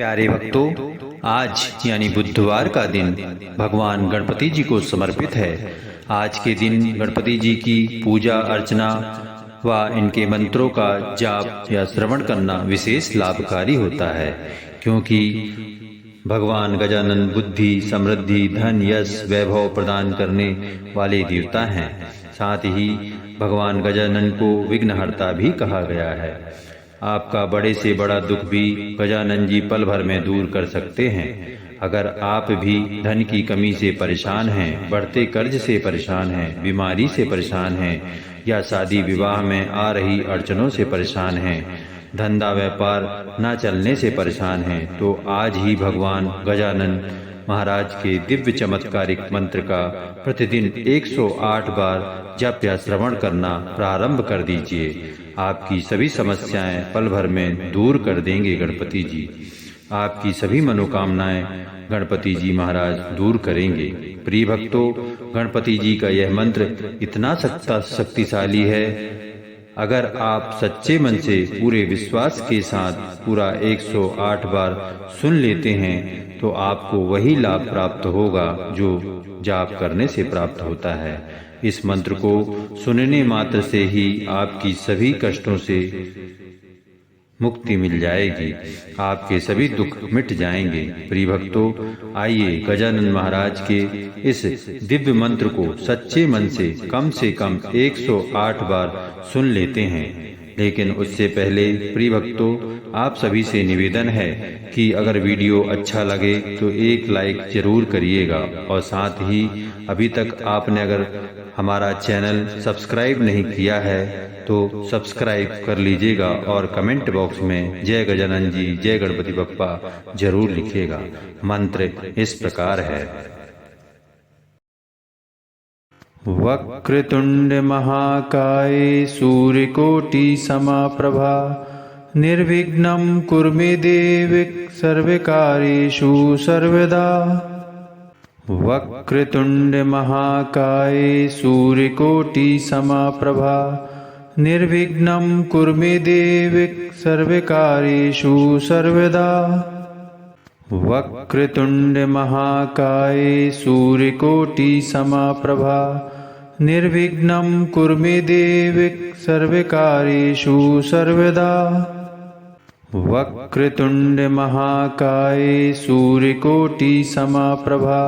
प्यारे भक्तों, आज यानी बुधवार का दिन भगवान गणपति जी को समर्पित है। आज के दिन गणपति जी की पूजा अर्चना व इनके मंत्रों का जाप या श्रवण करना विशेष लाभकारी होता है, क्योंकि भगवान गजानन बुद्धि, समृद्धि, धन, यश, वैभव प्रदान करने वाले देवता हैं। साथ ही भगवान गजानन को विघ्नहर्ता भी कहा गया है। आपका बड़े से बड़ा दुख भी गजानन जी पल भर में दूर कर सकते हैं। अगर आप भी धन की कमी से परेशान हैं, बढ़ते कर्ज से परेशान हैं, बीमारी से परेशान हैं या शादी विवाह में आ रही अड़चनों से परेशान हैं, धंधा व्यापार न चलने से परेशान हैं, तो आज ही भगवान गजानन महाराज के दिव्य चमत्कारिक मंत्र का प्रतिदिन 108 बार जप या श्रवण करना प्रारंभ कर दीजिए। आपकी सभी समस्याएं पल भर में दूर कर देंगे गणपति जी। आपकी सभी मनोकामनाएं गणपति जी महाराज दूर करेंगे। प्रिय भक्तों, गणपति जी का यह मंत्र इतना शक्तिशाली है, अगर आप सच्चे मन से पूरे विश्वास के साथ पूरा 108 बार सुन लेते हैं तो आपको वही लाभ प्राप्त होगा जो जाप करने से प्राप्त होता है। इस मंत्र को सुनने मात्र से ही आपकी सभी कष्टों से मुक्ति मिल जाएगी, आपके सभी दुख मिट जाएंगे। प्रिय भक्तों, आइए गजानन महाराज के इस दिव्य मंत्र को सच्चे मन से कम 108 बार सुन लेते हैं। लेकिन उससे पहले प्रिय भक्तों, आप सभी से निवेदन है कि अगर वीडियो अच्छा लगे तो एक लाइक जरूर करिएगा, और साथ ही अभी तक आपने अगर हमारा चैनल सब्सक्राइब नहीं किया है तो सब्सक्राइब कर लीजिएगा, और कमेंट बॉक्स में जय गजानन जी, जय गणपति बप्पा जरूर लिखिएगा। मंत्र इस प्रकार है। वक्रतुंड महाकाय सूर्यकोटि समाप्रभा निर्विघ्नं कुरु मे देव सर्वकार्येषु सर्वदा। वक्रतुंड महाकाय सूर्यकोटि समाप्रभा निर्विघ्नं कुरु मे देव सर्वकार्येषु सर्वदा। वक्रतुंड महाकाय सूर्यकोटि समाप्रभा निर्विघ्नं कुरु मे देव सर्वकार्येषु सर्वदा। वक्रतुंड महाकाय सूर्यकोटि समाप्रभा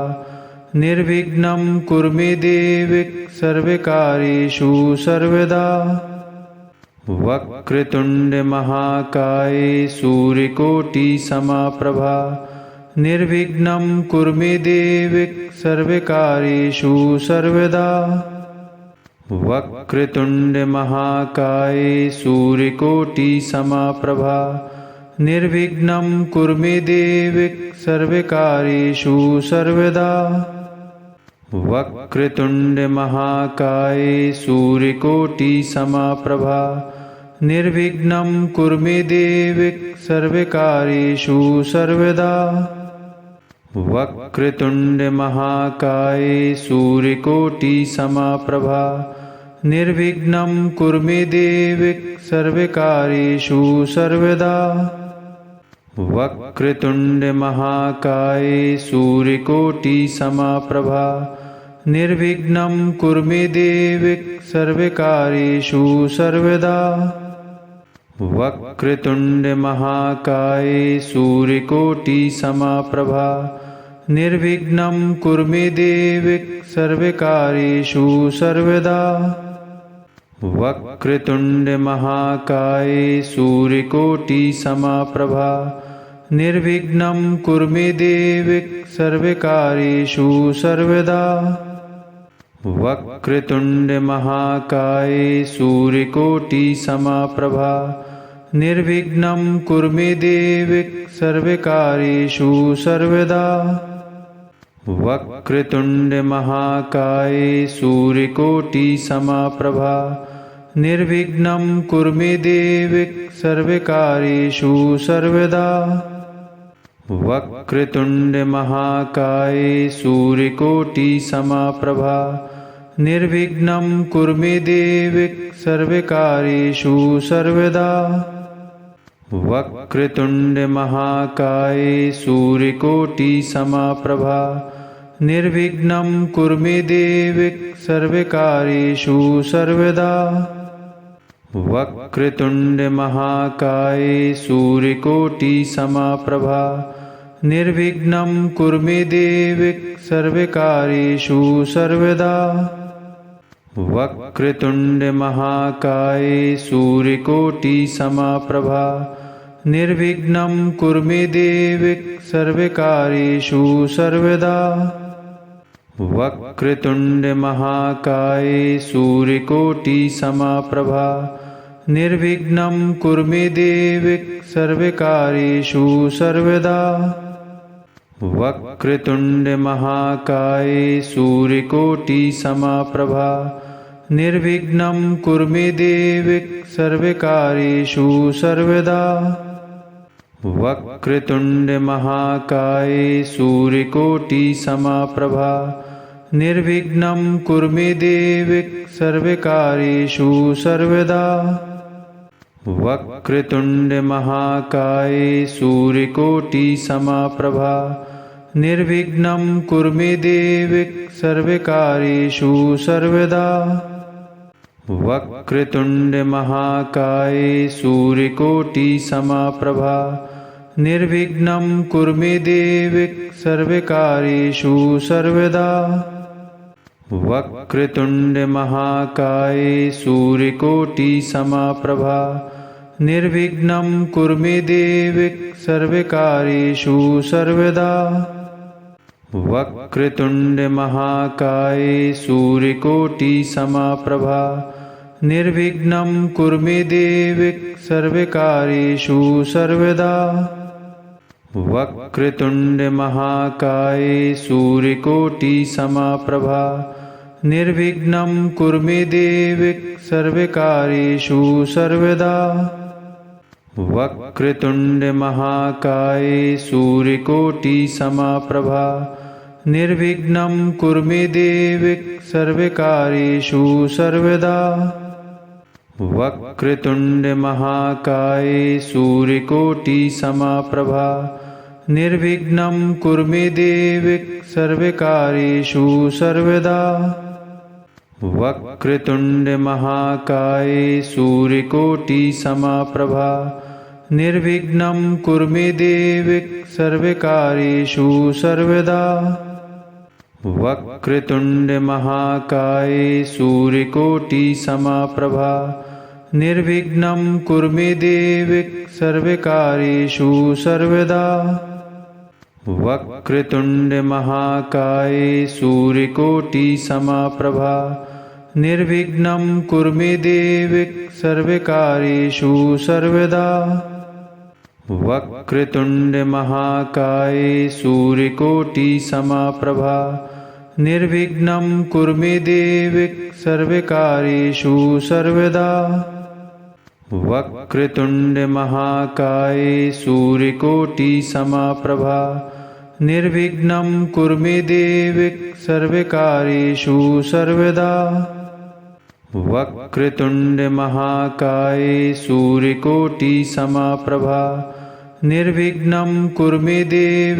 निर्विघ्नं कुरु मे देव सर्वकार्येषु सर्वदा। वक्रतुंड महाकाय सूर्यकोटि समाप्रभा निर्विघ्नं कुरु मे देव सर्वकार्येषु सर्वदा। वक्रतुंड महाकाय सूर्यकोटि समाप्रभा निर्विघ्नं कुरु मे देव सर्वकार्येषु सर्वदा। वक्रतुंड महाकाय सूर्यकोटि समाप्रभा निर्विघ्नं कुरु मे देव सर्वकार्येषु सर्वदा। वक्रतुंड महाकाय सूर्यकोटि समाप्रभा निर्विघ्नं कुरु मे देव सर्वकार्येषु सर्वदा। वक्रतुंड महाकाय सूर्यकोटि समाप्रभा निर्विघ्नं कुरु मे देव सर्वकार्येषु सर्वदा। वक्रतुंड महाकाय सूर्यकोटि समाप्रभा निर्विघ्नं कुरु मे देव सर्वकार्येषु सर्वदा। वक्रतुंड महाकाय सूर्यकोटि समाप्रभा निर्विघ्नं कुरु मे देव सर्वकार्येषु सर्वदा। वक्रतुंड महाकाय सूर्यकोटि समाप्रभा निर्विघ्नं कुरु मे देव सर्वकार्येषु सर्वदा। वक्रतुंड महाकाय सूर्यकोटि समाप्रभा निर्विघ्नं कुरु मे देव सर्वकार्येषु सर्वदा। वक्रतुंड महाकाय सूर्यकोटि समाप्रभा निर्विघ्नं कुरु मे देव सर्वकार्येषु सर्वदा। वक्रतुंड महाकाय सूर्यकोटि समप्रभा निर्विघ्नं कुरु मे देव सर्वकार्येषु सर्वदा। वक्रतुंड महाकाय सूर्यकोटि समप्रभा निर्विघ्नं कुरु मे देव सर्वकार्येषु सर्वदा। वक्रतुंड महाकाय सूर्यकोटि समप्रभा निर्विघ्नं कुरु मे देव सर्वकार्येषु सर्वदा। वक्रतुंड महाकाय सूर्यकोटि समप्रभा निर्विघ्नं कुरु मे देव सर्वकार्येषु सर्वदा। वक्रतुंड महाकाय सूर्यकोटि समप्रभा निर्विघ्नं कुरु मे देव सर्वकार्येषु सर्वदा। वक्रतुंड महाकाय सूर्यकोटि समप्रभा निर्विघ्नं कुरु मे देव सर्वकार्येषु सर्वदा। वक्रतुंड महाकाय सूर्यकोटि समप्रभा निर्विघ्नं कुरु मे देव सर्वकार्येषु सर्वदा। वक्रतुंड महाकाय सूर्यकोटि समप्रभा निर्विघ्नं कुरु मे देव सर्वकार्येषु सर्वदा। वक्रतुंड महाकाय सूर्यकोटि समप्रभा निर्विघ्नं कुरु मे देव सर्वकार्येषु सर्वदा। वक्रतुंड महाकाय सूर्यकोटि समप्रभा निर्विघ्नं कुरु मे देव सर्वकार्येषु सर्वदा। वक्रतुंड महाकाय सूर्यकोटि समप्रभा निर्विघ्नं कुरु मे देव सर्वकार्येषु सर्वदा। वक्रतुंड महाकाय सूर्यकोटि समप्रभा निर्विघ्नं कुरु मे देव सर्वकार्येषु सर्वदा। वक्रतुंड महाकाय सूर्यकोटि समप्रभा निर्विघ्नं कुरु मे देव सर्वकार्येषु सर्वदा। वक्रतुंड महाकाय सूर्यकोटि समप्रभा निर्विघ्नं कुरु मे देव सर्वकार्येषु सर्वदा। वक्रतुंड महाकाय सूर्यकोटि समप्रभा निर्विघ्नं कुरु मे देव सर्वकार्येषु सर्वदा। वक्रतुंड महाकाय सूर्यकोटि समप्रभा निर्विघ्नं कुरु मे देव सर्वकार्येषु सर्वदा। वक्रतुंड महाकाय सूर्यकोटि समप्रभा निर्विघ्नं कुरु मे देव सर्वकार्येषु सर्वदा। वक्रतुंड महाकाय सूर्यकोटि समप्रभा निर्विघ्नं कुरु मे देव सर्वकार्येषु सर्वदा। वक्रतुंड महाकाय सूर्यकोटि समप्रभा निर्विघ्नं कुरु मे देव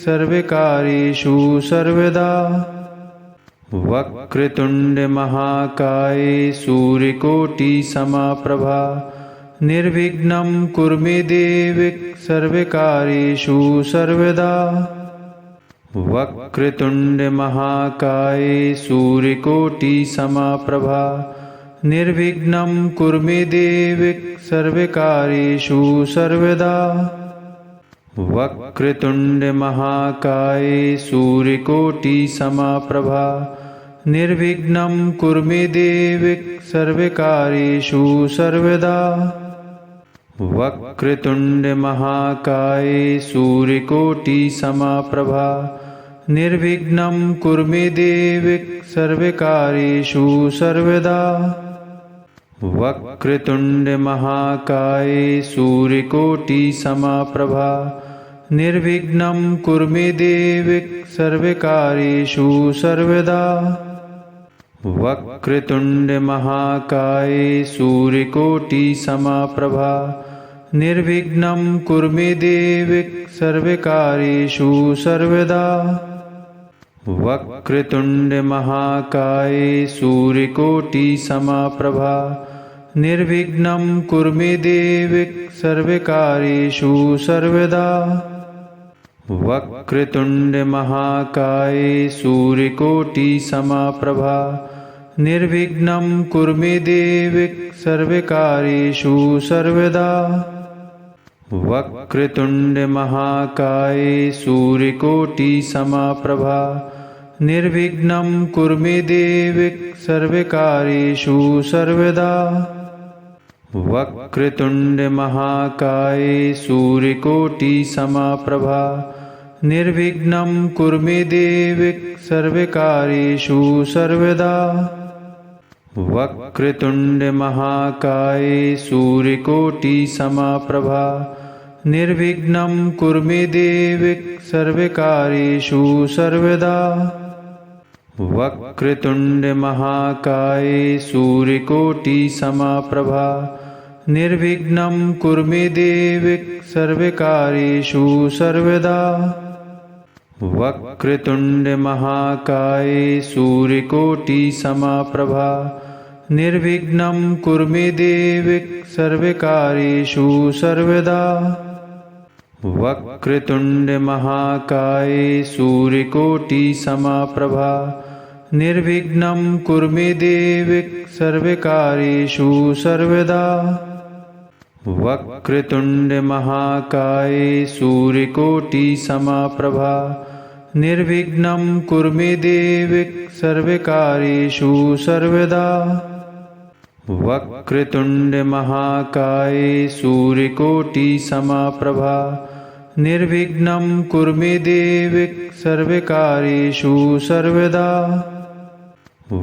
सर्वकार्येषु सर्वदा। वक्रतुंड महाकाय सूर्यकोटि समप्रभा निर्विघ्नं कुरु मे देव सर्वकार्येषु सर्वदा। वक्रतुंड महाकाय सूर्यकोटि समप्रभा निर्विघ्नं कुरु मे देव सर्वकार्येषु सर्वदा। वक्रतुंड महाकाय सूर्यकोटि समप्रभा निर्विघ्नं कुरु मे देव सर्वकार्येषु सर्वदा। वक्रतुंड महाकाय सूर्यकोटि समप्रभा निर्विघ्नं कुरु मे देव सर्वकार्येषु सर्वदा। वक्रतुंड महाकाय सूर्यकोटि समप्रभा निर्विघ्नं कुरु मे देव सर्वकार्येषु सर्वदा। वक्रतुंड महाकाय सूर्यकोटि समप्रभा निर्विघ्नं कुरु मे देव सर्वकार्येषु सर्वदा। वक्रतुंड महाकाय सूर्यकोटि समप्रभा निर्विघ्नं कुरु मे देव सर्वकार्येषु सर्वदा। वक्रतुंड महाकाय सूर्यकोटि समप्रभा निर्विघ्नं कुरु मे देव सर्वकार्येषु सर्वदा। वक्रतुंड महाकाय सूर्यकोटि समप्रभा निर्विघ्नं कुरु मे देव सर्वकार्येषु सर्वदा। वक्रतुंड महाकाय सूर्यकोटि समप्रभा निर्विघ्नं कुरु मे देव सर्वकार्येषु सर्वदा। वक्रतुंड महाकाय सूर्यकोटि समप्रभा निर्विघ्नं कुरु मे देव सर्वकार्येषु सर्वदा। वक्रतुंड महाकाय सूर्यकोटि समप्रभा निर्विघ्नं कुरु मे देव सर्वकार्येषु सर्वदा। वक्रतुंड महाकाय सूर्यकोटि समप्रभा निर्विघ्नं कुरु मे देव सर्वकार्येषु सर्वदा। वक्रतुंड महाकाय सूर्यकोटि समप्रभा निर्विघ्नं कुरु मे देव सर्वकार्येषु सर्वदा। वक्रतुंड महाकाय सूर्यकोटि समप्रभा निर्विघ्नं कुरु मे देव सर्वकार्येषु सर्वदा। वक्रतुंड महाकाय सूर्यकोटि समप्रभा निर्विघ्नं कुरु मे देव सर्वकार्येषु सर्वदा।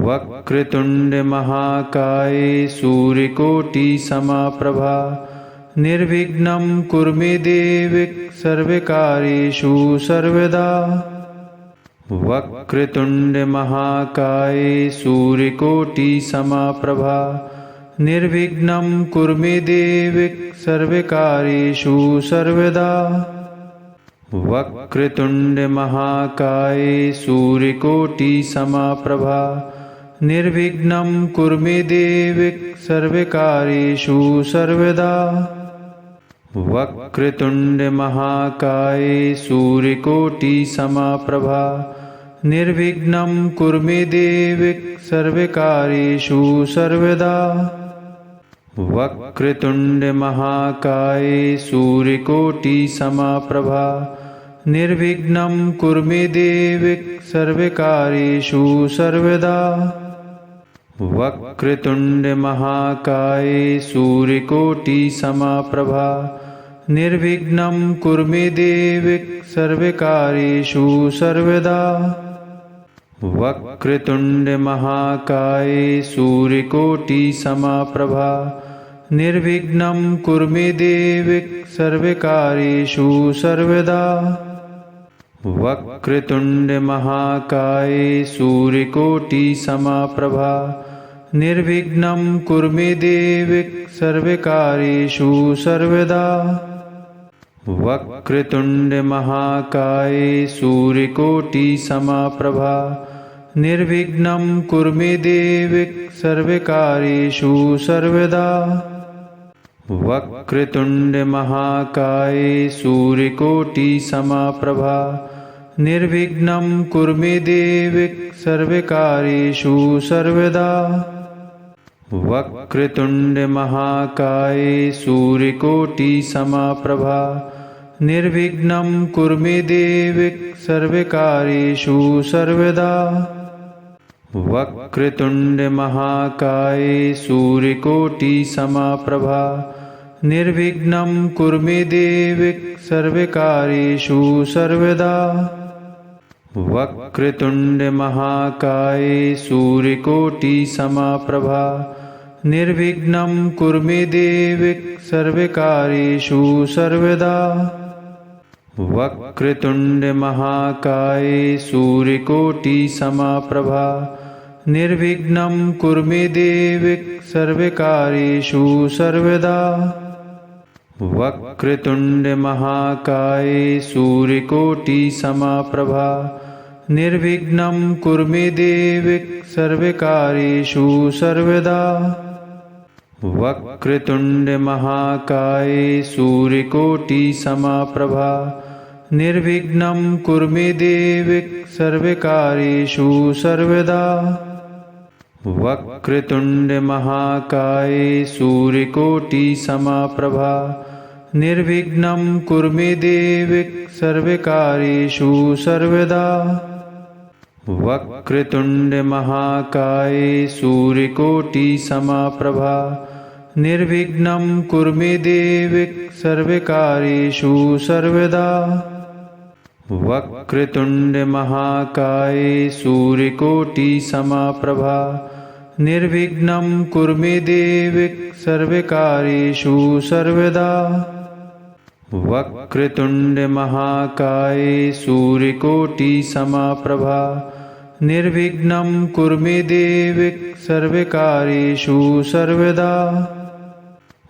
वक्रतुंड महाकाय सूर्यकोटि समप्रभा निर्विघ्नं कुरु मे देव सर्वकार्येषु सर्वदा। वक्रतुंड महाकाय सूर्यकोटि समप्रभा निर्विघ्नं कुरु मे देव सर्वकार्येषु सर्वदा। वक्रतुंड महाकाय सूर्यकोटि समप्रभा निर्विघ्नं कुरु मे देव सर्वकार्येषु सर्वदा। वक्रतुंड महाकाय सूर्यकोटि समप्रभा निर्विघ्नं कुरु मे देव सर्वकार्येषु सर्वदा। वक्रतुंड महाकाय सूर्यकोटि समप्रभा निर्विघ्नं कुरु मे देव सर्वकार्येषु सर्वदा। वक्रतुंड महाकाय सूर्यकोटि समप्रभा निर्विघ्नं कुरु मे देव सर्वकार्येषु सर्वदा। वक्रतुंड महाकाय सूर्यकोटि समप्रभा निर्विघ्नं कुरु मे देव सर्वकार्येषु सर्वदा। वक्रतुंड महाकाय सूर्यकोटि समप्रभा निर्विघ्नं कुरु मे देव सर्वकार्येषु सर्वदा। वक्रतुंड महाकाय सूर्यकोटि समप्रभा निर्विघ्नं कुरु मे देव सर्वकार्येषु सर्वदा। वक्रतुंड महाकाय सूर्यकोटि समप्रभा निर्विघ्नं कुरु मे देव सर्वकार्येषु सर्वदा। वक्रतुंड महाकाय सूर्यकोटि समप्रभा निर्विघ्नं कुरु मे देव सर्वकार्येषु सर्वदा। वक्रतुंड महाकाय सूर्यकोटि समप्रभा निर्विघ्नं कुरु मे देव सर्वकार्येषु सर्वदा। वक्रतुंड महाकाय सूर्यकोटि समप्रभा निर्विघ्नं कुरु मे देव सर्वकार्येषु सर्वदा। वक्रतुंड महाकाय सूर्यकोटि समप्रभा निर्विघ्नं कुरु मे देव सर्वकार्येषु सर्वदा। वक्रतुंड महाकाय सूर्यकोटि समप्रभा निर्विघ्नं कुरु मे देव सर्वकार्येषु सर्वदा। वक्रतुंड महाकाय सूर्यकोटि समप्रभा निर्विघ्नं कुरु मे देव सर्वकार्येषु सर्वदा। वक्रतुंड महाकाय सूर्यकोटि समप्रभा निर्विघ्नं कुरु मे देव सर्वकार्येषु सर्वदा। वक्रतुंड महाकाय सूर्यकोटि समप्रभा निर्विघ्नं कुरु मे देव सर्वकार्येषु सर्वदा। वक्रतुंड महाकाय सूर्यकोटि समप्रभा निर्विघ्नं कुरु मे देव सर्वकार्येषु सर्वदा। वक्रतुंड महाकाय सूर्यकोटि समप्रभा निर्विघ्नं कुरु मे देव सर्वकार्येषु सर्वदा।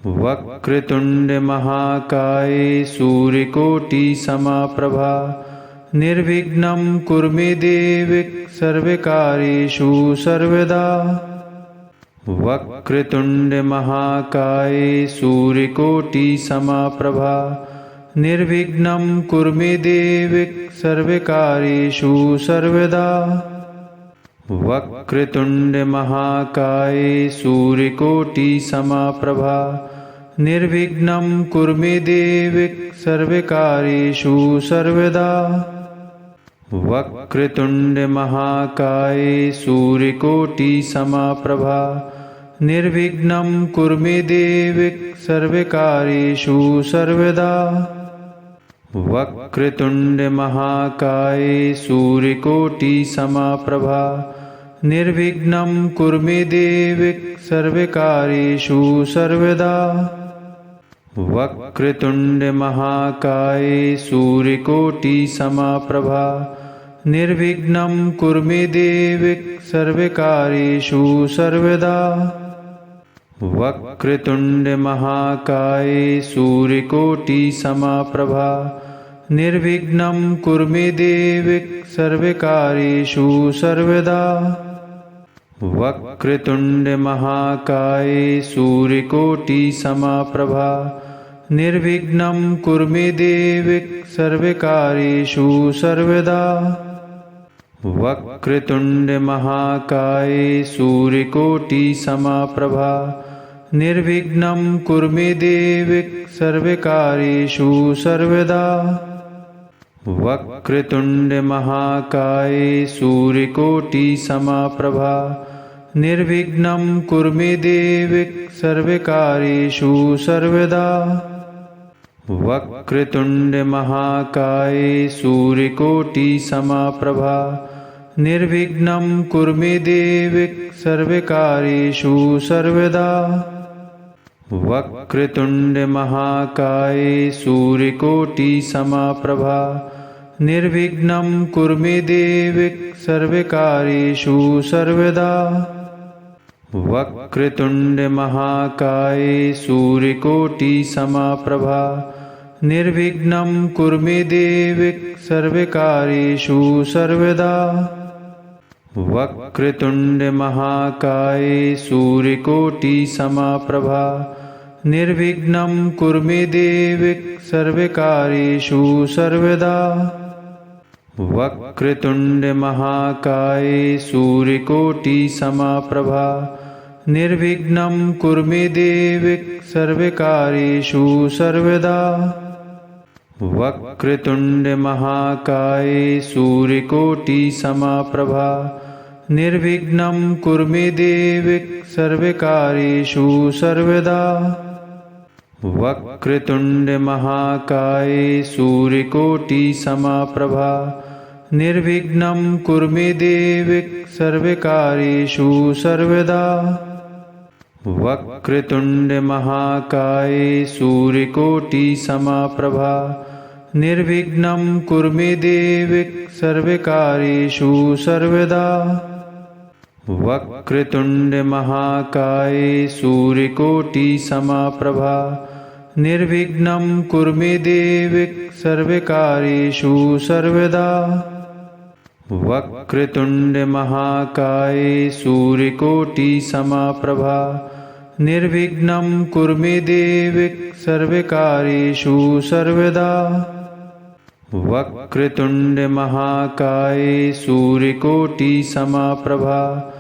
वक्रतुंड महाकाय सूर्यकोटि समप्रभा निर्विघ्नं कुरु मे देव सर्वकार्येषु सर्वदा। वक्रतुंड महाकाय सूर्यकोटि समप्रभा निर्विघ्नं कुरु मे देव सर्वकार्येषु सर्वदा। वक्रतुंड महाकाय सूर्यकोटि समप्रभा निर्विघ्नं कुरु मे देव सर्वकार्येषु सर्वदा। वक्रतुंड महाकाय सूर्यकोटि समप्रभा निर्विघ्नं कुरु मे देव सर्वकार्येषु सर्वदा। वक्रतुंड महाकाय सूर्यकोटि समप्रभा निर्विघ्नं कुरु मे देव सर्वकार्येषु सर्वदा। वक्रतुंड महाकाय सूर्यकोटि समप्रभा निर्विघ्नं कुरु मे देव सर्वकार्येषु सर्वदा। वक्रतुंड महाकाय सूर्यकोटि समप्रभा निर्विघ्नं कुरु मे देव सर्वकार्येषु सर्वदा। वक्रतुंड महाकाय सूर्यकोटि समप्रभा निर्विघ्नं कुरु मे देव सर्वकार्येषु सर्वदा। वक्रतुंड महाकाय सूर्यकोटि समप्रभा निर्विघ्नं कुरु मे देव सर्वकार्येषु सर्वदा। वक्रतुंड महाकाय सूर्यकोटि समप्रभा निर्विघ्नं कुरु मे देव सर्वकार्येषु सर्वदा। वक्रतुंड महाकाय सूर्यकोटि समप्रभा निर्विघ्नं कुरु मे देव सर्वकार्येषु सर्वदा। वक्रतुंड महाकाय सूर्यकोटि समप्रभा निर्विघ्नं कुरु मे देव सर्वकार्येषु सर्वदा। वक्रतुंड महाकाय सूर्यकोटि समप्रभा निर्विघ्नं कुरु मे देव सर्वकार्येषु सर्वदा। वक्रतुंड महाकाय सूर्यकोटि समप्रभा निर्विघ्नं कुरु मे देव सर्वकार्येषु सर्वदा। वक्रतुंड महाकाय सूर्यकोटि समप्रभा निर्विघ्नं कुरु मे देव सर्वकार्येषु सर्वदा। वक्रतुंड महाकाय सूर्यकोटि समप्रभा निर्विघ्नं कुरु मे देव सर्वकार्येषु सर्वदा। वक्रतुंड महाकाय सूर्यकोटि समप्रभा निर्विघ्नं कुरु मे देव सर्वकार्येषु सर्वदा। वक्रतुंड महाकाय सूर्यकोटि समप्रभा निर्विघ्नं कुरु मे देव सर्वकार्येषु सर्वदा। वक्रतुंड महाकाय सूर्यकोटि समप्रभा निर्विघ्नं कुरु मे देव सर्वकार्येषु सर्वदा। वक्रतुंड महाकाय सूर्यकोटि समप्रभा निर्विघ्नं कुरु मे देव सर्वकार्येषु सर्वदा। वक्रतुंड महाकाय सूर्यकोटि समप्रभा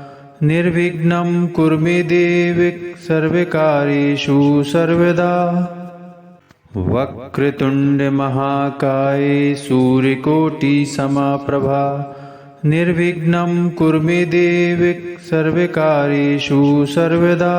निर्विघ्नं कुरु मे देव सर्वकार्येषु सर्वदा। वक्रतुंड महाकाय सूर्यकोटि समप्रभा निर्विघ्नं कुरु मे देव सर्वकार्येषु सर्वदा।